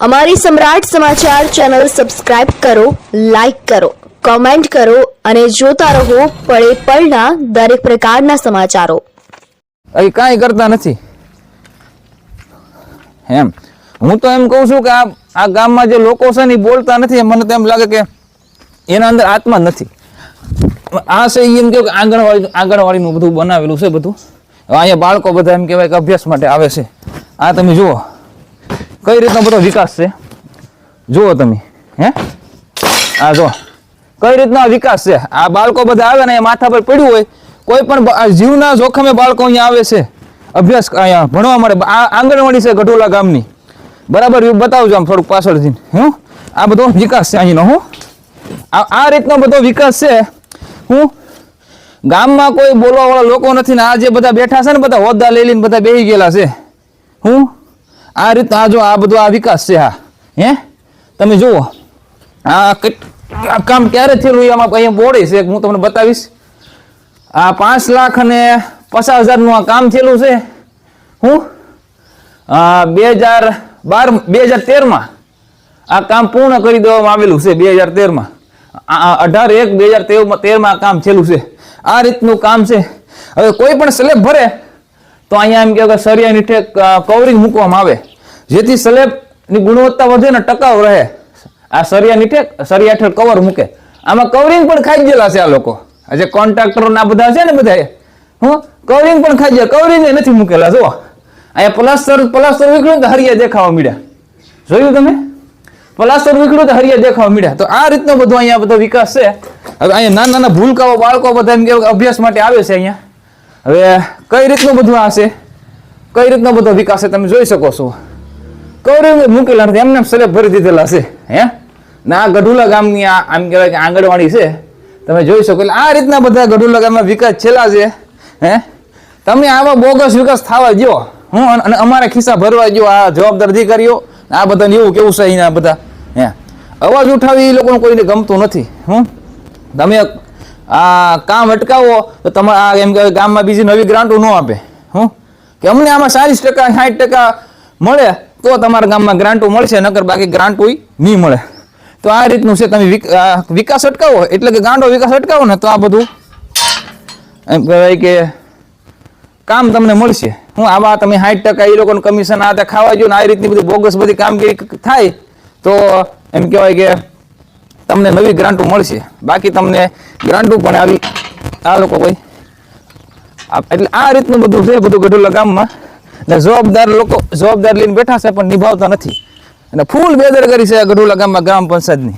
અમારી સમ્રાટ સમાચાર ચેનલ સબસ્ક્રાઇબ કરો, લાઇક કરો, કોમેન્ટ કરો અને જોતા રહો પળે પળના દરેક પ્રકારના સમાચારો. અહીં કાંઈ કરતા નથી એમ. હું તો એમ કહું છું કે આ ગામમાં જે લોકો છે ને બોલતા નથી. મને તો એમ લાગે કે એના અંદર આત્મા જ નથી. આ છે એમ કે આંગણવાડીનું બધું બનાવેલું છે બધું. અહીંયા બાળકો બધા એમ કહેવાય કે અભ્યાસ માટે આવે છે. આ તમે જુઓ કઈ રીતનો બધો વિકાસ છે, જુઓ તમે. આ જો કઈ રીતનો વિકાસ છે. આ બાળકો બધા આવે ને એ માથા પર પડ્યું હોય, કોઈ પણ જીવના જોખમે બાળકો અહીંયા આવે છે અભ્યાસ અહીંયા ભણવા માટે. આ આંગણવાડી છે ગઢોલા ગામની, બરાબર બતાવજો આમ થોડુંક પાછળ જઈને. આ બધો વિકાસ છે અહીંનો. આ રીતનો બધો વિકાસ છે. ગામમાં કોઈ બોલવા વાળા લોકો નથી ને આ જે બધા બેઠા છે ને બધા હોદ્દા લઈ લઈને બધા બેસી ગયેલા છે. આ રીતના જો આ બધો આ વિકાસ છે. તમે જુઓ આ કામ ક્યારે થયેલું આમાં અહીંયા બોર્ડ છે, હું તમને બતાવીશ. આ 5,50,000 નું આ કામ થયેલું છે. 2013 આ કામ પૂર્ણ કરી દેવામાં આવેલું છે. 2013 18/1/2013 આ કામ થયેલું છે. આ રીતનું કામ છે. હવે કોઈ પણ સ્લેબ ભરે તો અહીંયા એમ કે સરિયાની ઠેક કવરિંગ મૂકવામાં આવે, જેથી સ્લેબની ગુણવત્તા વધે ને ટકાઉ રહે. આ સરિયાની ઠેક સરિયા ઠેક કવર મૂકે. આમાં કવરિંગ પણ ખાઈ ગયેલા છે આ લોકો. જે કોન્ટ્રાક્ટરો ના બધા છે ને બધા કવરિંગ પણ ખાઈ ગયા. કવરિંગ નથી મૂકેલા. જુઓ અહીંયા પ્લાસ્ટર વિખડ્યું તો હરિયા દેખાવા મળ્યા. જોયું તમે? પ્લાસ્ટર વિખડ્યું તો હરિયા દેખાવા મળ્યા. તો આ રીતનો બધો અહીંયા બધો વિકાસ છે. હવે અહીંયા નાના નાના ભૂલકાઓ બાળકો બધા એમ કે અભ્યાસ માટે આવે છે અહીંયા. હવે કઈ રીતનું બધું આ છે, કઈ રીતનો બધો વિકાસ છે તમે જોઈ શકો છો. કવરિંગ મૂકેલા નથી, એમને સ્લેબ ભરી દીધેલા છે. ના આ ગઢોલા ગામની આમ કહેવાય કે આંગણવાડી છે, તમે જોઈ શકો. એટલે આ રીતના બધા ગઢોલા ગામમાં વિકાસ છેલ્લા છે. તમે આવા બોગસ વિકાસ થવા દો અને અમારા ખિસ્સા ભરવા દો. આ જવાબદાર અધિકારીઓ આ બધાને એવું કેવું છે અહીંયા બધા અવાજ ઉઠાવી એ લોકોને કોઈને ગમતું નથી. તમે આ કામ અટકાવો તો તમારા એમ કે ગામમાં બીજી નવી ગ્રાન્ટો ન આપે. કે અમને આમાં 40% 60% મળે તો તમારા ગામમાં ગ્રાન્ટો મળશે, નકર બાકી ગ્રાન્ટો નહીં મળે. તો આ રીતનું છે. તમે વિકાસ અટકાવો એટલે કે ગાંડો વિકાસ અટકાવો ને તો આ બધું એમ કહેવાય કે કામ તમને મળશે. આવા તમે 60% એ લોકોને કમિશન આ ખાવા જો ને આ રીતની બધી બોગસ બધી કામગીરી થાય તો એમ કહેવાય કે તમને નવી ગ્રાન્ટો મળશે. બાકી તમને ગ્રાન્ટો પણ આવી આ લોકો કોઈ એટલે આ રીતનું બધું છે બધું ગઢોલા ગામમાં. ને જવાબદાર લોકો જવાબદાર લઈને બેઠા છે પણ નિભાવતા નથી. અને ફૂલ બેદરકારી છે ગઢોલા ગામમાં ગ્રામ પંચાયતની.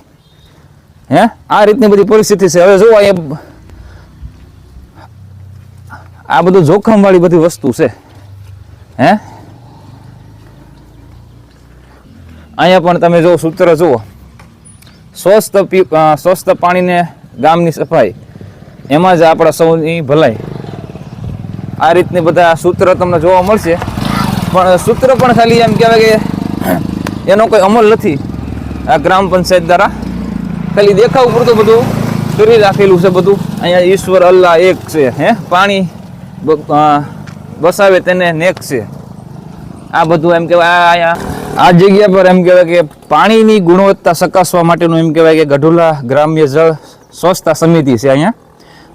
આ રીતની બધી પરિસ્થિતિ છે. હવે જો આ બધું જોખમ વાળી બધી વસ્તુ છે. અહીંયા પણ તમે જો સૂત્ર જુઓ, સ્વસ્થ પાણીને ગામની સફાઈ, એમાં જ આપણા સૌની ભલાઈ. આ રીતની બધા સૂત્ર તમને જોવા મળશે. પણ સૂત્ર પણ ખાલી એમ કહેવાય કે એનો કોઈ અમલ નથી આ ગ્રામ પંચાયત દ્વારા. ખાલી દેખાવ પૂરતું બધું કરી રાખેલું છે બધું. અહીંયા ઈશ્વર અલ્લાહ એક છે. પાણી બસાવે તેને નેક છે. આ બધું એમ કહેવાય અહીંયા આ જગ્યા પર એમ કહેવાય કે પાણીની ગુણવત્તા ચકાસવા માટેનું એમ કહેવાય કે ગઢોલા ગ્રામ્ય જળ સ્વચ્છતા સમિતિ છે.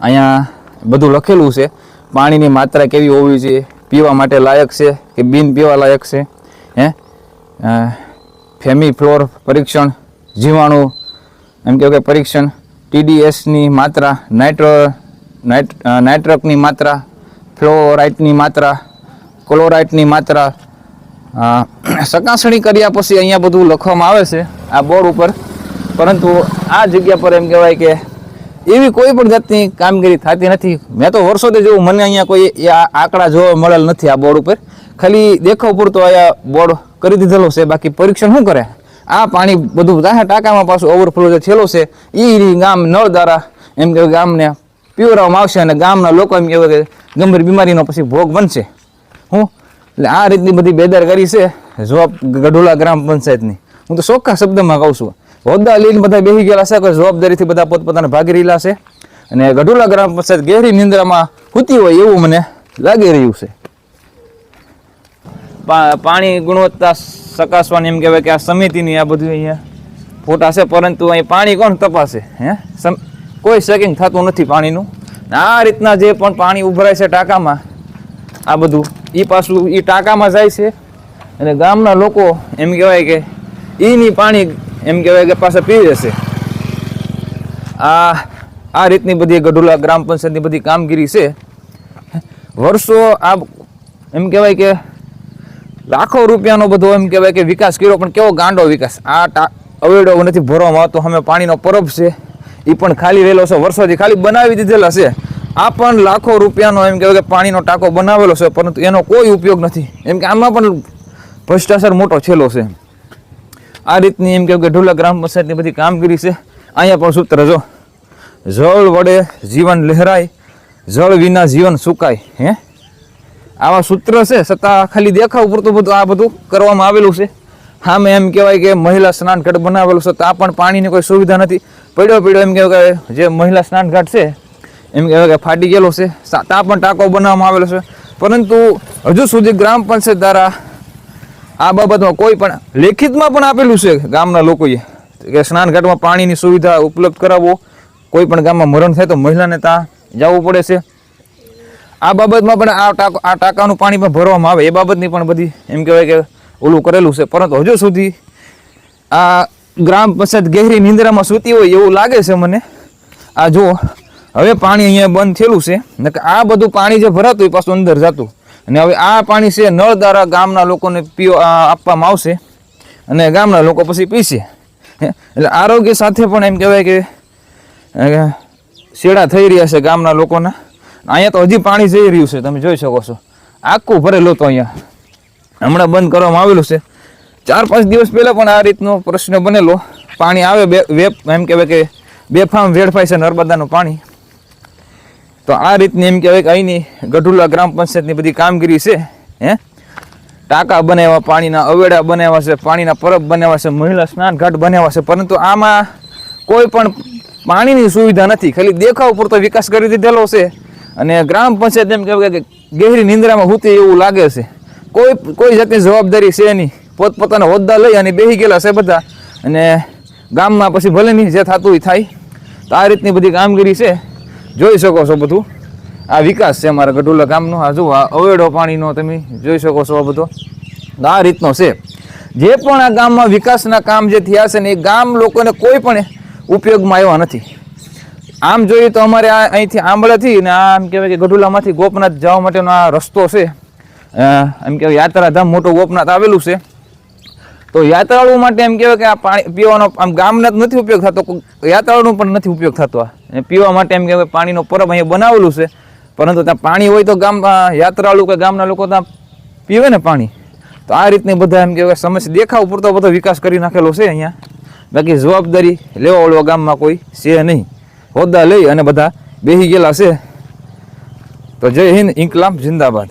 અહીંયા બધું લખેલું છે. પાણીની માત્રા કેવી હોવી જોઈએ, પીવા માટે લાયક છે કે બિન પીવા લાયક છે. ફેમી ફ્લોર પરીક્ષણ, જીવાણુ એમ કહેવાય કે પરીક્ષણ, TDSની માત્રા, નાઇટ્રકની માત્રા, ફ્લોરાઇટની માત્રા, ક્લોરાઇટની માત્રા ચકાસણી કર્યા પછી અહીંયા બધું લખવામાં આવે છે આ બોર્ડ ઉપર. પરંતુ આ જગ્યા પર એમ કહેવાય કે એવી કોઈ પણ જાતની કામગીરી થતી નથી. મેં તો વર્ષોથી જોયું, મને અહીંયા કોઈ આંકડા જોવા મળેલ નથી આ બોર્ડ ઉપર. ખાલી દેખાવ પૂરતો અહીંયા બોર્ડ કરી દીધેલો છે. બાકી પરીક્ષણ શું કરે? આ પાણી બધું ટાંકામાં પાછું ઓવરફ્લો જે થયેલો છે એ ગામ નળ દ્વારા એમ કે ગામને પીવડાવવામાં આવશે અને ગામના લોકો એમ કહેવાય કે ગંભીર બીમારીનો પછી ભોગ બનશે. એટલે આ રીતની બધી બેદરકારી છે ગઢોલા ગ્રામ પંચાયતની. હું તો ચોખ્ખા શબ્દમાં કહું છું. હોદ્દા લઈને બધા બેસી ગયેલા છે, કોઈ જવાબદારીથી બધા પોતપોતાના ભાગી રહેલા છે અને ગઢોલા ગ્રામ પંચાયત ગહેરી નિંદ્રામાં સૂતી હોય એવું મને લાગી રહ્યું છે. પાણી ગુણવત્તા ચકાસવાની એમ કહેવાય કે આ સમિતિની આ બધું અહીંયા ફોટા છે, પરંતુ અહીં પાણી કોણ તપાસે? કોઈ ચેકિંગ થતું નથી પાણીનું. આ રીતના જે પણ પાણી ઉભરાય છે ટાંકામાં, આ બધું એ પાછું એ ટાંકામાં જાય છે અને ગામના લોકો એમ કહેવાય કે એની પાણી એમ કહેવાય કે પાછા પીવે છે. આ રીતની બધી ગઢુલા ગ્રામ પંચાયતની બધી કામગીરી છે. વર્ષો આ એમ કહેવાય કે લાખો રૂપિયાનો બધો એમ કહેવાય કે વિકાસ કર્યો, પણ કેવો ગાંડો વિકાસ. આ અવેડો નથી ભરવામાં આવતો. અમે પાણીનો પરબ છે એ પણ ખાલી રહેલો છે, વર્ષોથી ખાલી બનાવી દીધેલા છે. આ પણ લાખો રૂપિયાનો એમ કહેવાય કે પાણીનો ટાંકો બનાવેલો છે, પરંતુ એનો કોઈ ઉપયોગ નથી. એમ કે આમાં પણ ભ્રષ્ટાચાર મોટો છેલ્લો છે. આ રીતની એમ કહેવાય કે ગઢુલા ગ્રામ પંચાયતની બધી કામગીરી છે. અહીંયા પણ સૂત્ર જો, જળ વડે જીવન લહેરાય, જળ વિના જીવન સુકાય. આવા સૂત્ર છે, છતાં ખાલી દેખાવ પૂરતું બધું આ બધું કરવામાં આવેલું છે. સામે એમ કહેવાય કે મહિલા સ્નાન ઘાટ બનાવેલું છે, તો આ પણ પાણીની કોઈ સુવિધા નથી. પડ્યો એમ કહેવાય કે જે મહિલા સ્નાન ઘાટ છે એમ કહેવાય કે ફાટી ગયેલો છે. ત્યાં પણ ટાંકો બનાવવામાં આવેલો છે, પરંતુ હજુ સુધી ગ્રામ પંચાયત દ્વારા આ બાબતમાં કોઈ પણ લેખિતમાં પણ આપેલું છે ગામના લોકોએ કે સ્નાન ઘાટમાં પાણીની સુવિધા ઉપલબ્ધ કરાવો. કોઈ પણ ગામમાં મરણ થાય તો મહિલાને ત્યાં જવું પડે છે. આ બાબતમાં પણ આ ટાંકાનું પાણી પણ ભરવામાં આવે એ બાબતની પણ બધી એમ કહેવાય કે ઓલું કરેલું છે, પરંતુ હજુ સુધી આ ગ્રામ પંચાયત ગહેરી નિંદ્રામાં સૂતી હોય એવું લાગે છે મને. આ જુઓ, હવે પાણી અહીંયા બંધ થયેલું છે, આ બધું પાણી જે ભરાતું એ પાછું અંદર જતું, અને હવે આ પાણી છે નળ દ્વારા ગામના લોકોને આપવામાં આવશે અને ગામના લોકો પછી પીશે. એટલે આરોગ્ય સાથે પણ એમ કહેવાય કે છેડા થઈ રહ્યા છે ગામના લોકોના. અહીંયા તો હજી પાણી જઈ રહ્યું છે, તમે જોઈ શકો છો. આખું ભરેલું તો અહીંયા હમણાં બંધ કરવામાં આવેલું છે. 4-5 દિવસ પહેલાં પણ આ રીતનો પ્રશ્ન બનેલો. પાણી આવે એમ કહેવાય કે બેફામ વેડફાય છે નર્મદાનું પાણી. તો આ રીતની એમ કહેવાય કે અહીંની ગઢુલા ગ્રામ પંચાયતની બધી કામગીરી છે. ટાંકા બનાવ્યા, પાણીના અવેડા બનાવ્યા છે, પાણીના પરબ બનાવ્યા છે, મહિલા સ્નાન ઘાટ બનાવ્યા છે, પરંતુ આમાં કોઈ પણ પાણીની સુવિધા નથી. ખાલી દેખાવ પૂરતો વિકાસ કરી દીધેલો છે અને ગ્રામ પંચાયત એમ કહેવાય કે ગહેરી નિંદ્રામાં હોતી એવું લાગે છે. કોઈ જાતની જવાબદારી છે નહીં. પોતપોતાના હોદ્દા લઈ અને બેસી ગયેલા છે બધા, અને ગામમાં પછી ભલે નહીં જે થતું એ થાય. તો આ રીતની બધી કામગીરી છે, જોઈ શકો છો. બધું આ વિકાસ છે અમારા ગઢુલા ગામનો. આ જુઓ, આ અવેડો પાણીનો તમે જોઈ શકો છો. આ બધો આ રીતનો છે. જે પણ આ ગામમાં વિકાસના કામ જે થયા છે ને એ ગામ લોકોને કોઈ પણ ઉપયોગમાં આવ્યા નથી. આમ જોઈએ તો અમારે અહીંથી આંબળાથી ને આ એમ કહેવાય કે ગઢુલામાંથી ગોપનાથ જવા માટેનો આ રસ્તો છે. એમ કહેવાય યાત્રાધામ મોટું ગોપનાથ આવેલું છે. તો યાત્રાળુઓ માટે એમ કહેવાય કે આ પાણી પીવાનો આમ ગામના જ નથી ઉપયોગ થતો, યાત્રાળુનો પણ નથી ઉપયોગ થતો. આ પીવા માટે એમ કહેવાય પાણીનો પરબ અહીંયા બનાવેલું છે, પરંતુ ત્યાં પાણી હોય તો યાત્રાળુ કે ગામના લોકો ત્યાં પીવે ને પાણી. તો આ રીતની બધા એમ કહેવાય સમસ્યા દેખાવ પૂરતો બધો વિકાસ કરી નાખેલો છે અહીંયા. બાકી જવાબદારી લેવા વાળવા ગામમાં કોઈ છે નહીં. હોદ્દા લઈ અને બધા બેસી ગયેલા છે. તો જય હિન્દ, ઇન્કલાબ જિંદાબાદ.